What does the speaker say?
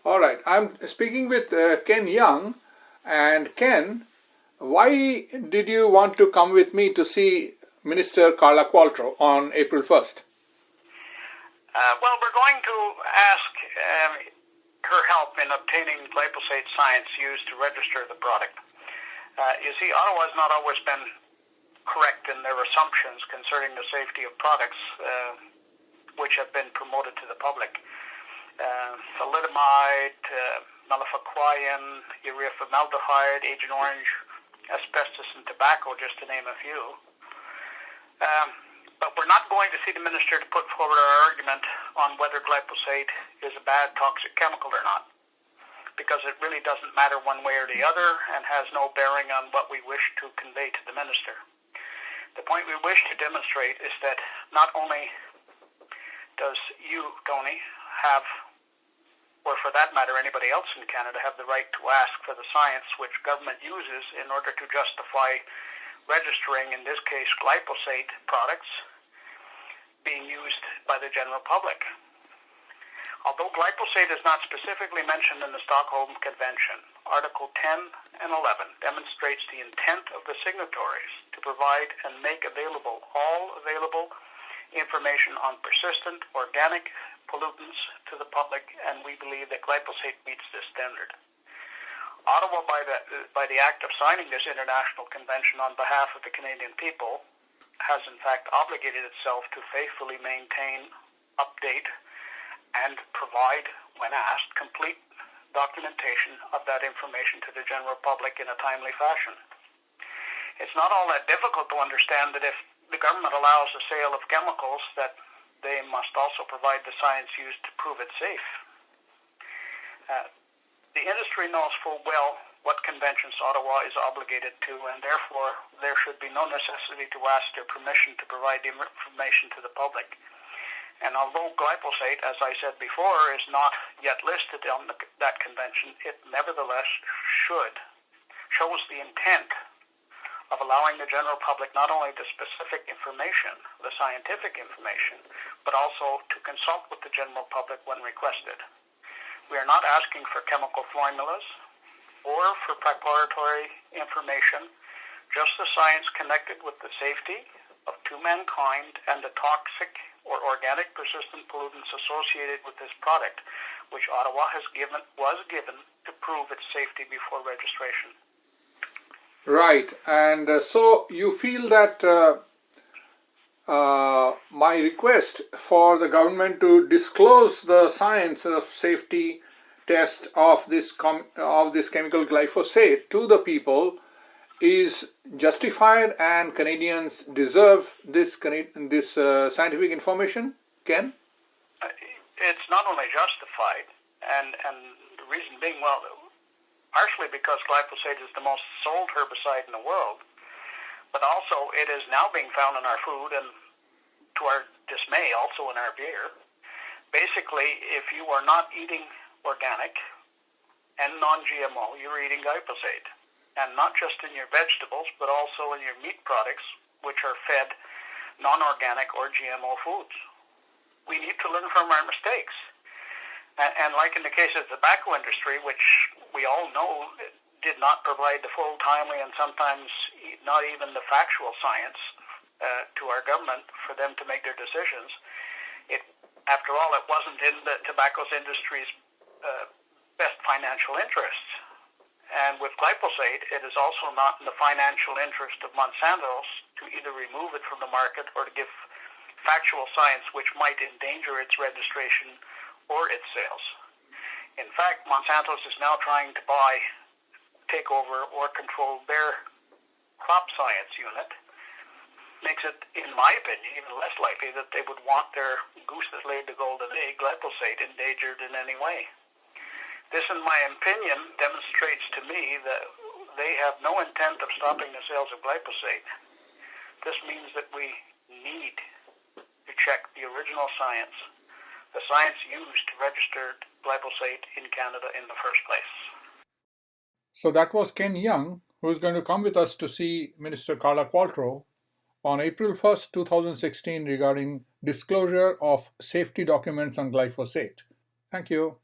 All right, I'm speaking with Ken Young. And Ken, why did you want to come with me to see Minister Carla Qualtrough on April 1st? Well, we're going to ask her help in obtaining glyphosate science used to register the product. You see, Ottawa has not always been correct in their assumptions concerning the safety of products which have been promoted to the public. Thalidomide, nalifaquine, urea formaldehyde, Agent Orange, asbestos, and tobacco, just to name a few. But we're not going to see the minister to put forward our argument on whether glyphosate is a bad toxic chemical or not, because it really doesn't matter one way or the other and has no bearing on what we wish to convey to the minister. The point we wish to demonstrate is that not only does you, Tony, have, or for that matter anybody else in Canada, have the right to ask for the science which government uses in order to justify registering, in this case, glyphosate products being used by the general public. Although glyphosate is not specifically mentioned in the Stockholm Convention, Article 10 and 11 demonstrates the intent of the signatories to provide and make available all available information on persistent organic pollutants to the public, and we believe that glyphosate meets this standard. Ottawa, by the act of signing this international convention on behalf of the Canadian people, has in fact obligated itself to faithfully maintain, update, and provide, when asked, complete documentation of that information to the general public in a timely fashion. It's not all that difficult to understand that if the government allows the sale of chemicals, that they must also provide the science used to prove it safe. The industry knows full well what conventions Ottawa is obligated to, and therefore there should be no necessity to ask their permission to provide the information to the public. And although glyphosate, as I said before, is not yet listed on that convention, it nevertheless shows the intent of allowing the general public not only the specific information, the scientific information, but also to consult with the general public when requested. We are not asking for chemical formulas or for preparatory information, just the science connected with the safety to mankind and the toxic or organic persistent pollutants associated with this product, which Ottawa was given to prove its safety before registration. Right, and so you feel that my request for the government to disclose the science of safety test of this chemical glyphosate to the people is justified, and Canadians deserve this scientific information, Ken? It's not only justified, and the reason being, well, partially because glyphosate is the most sold herbicide in the world, but also it is now being found in our food and, to our dismay, also in our beer. Basically, if you are not eating organic and non-GMO, you're eating glyphosate. And not just in your vegetables, but also in your meat products, which are fed non-organic or GMO foods. We need to learn from our mistakes. And like in the case of the tobacco industry, which we all know did not provide the full, timely, and sometimes not even the factual science to our government for them to make their decisions, after all, it wasn't in the tobacco industry's best financial interests. And with glyphosate, it is also not in the financial interest of Monsanto's to either remove it from the market or to give factual science which might endanger its registration or its sales. In fact, Monsanto's is now trying to take over or control their crop science unit. Makes it, in my opinion, even less likely that they would want their goose that laid the golden egg, glyphosate, endangered in any way. This, in my opinion, demonstrates to me that they have no intent of stopping the sales of glyphosate. This means that we need to check the original science, the science used to register glyphosate in Canada in the first place. So that was Ken Young, who is going to come with us to see Minister Carla Qualtrough on April 1st, 2016 regarding disclosure of safety documents on glyphosate. Thank you.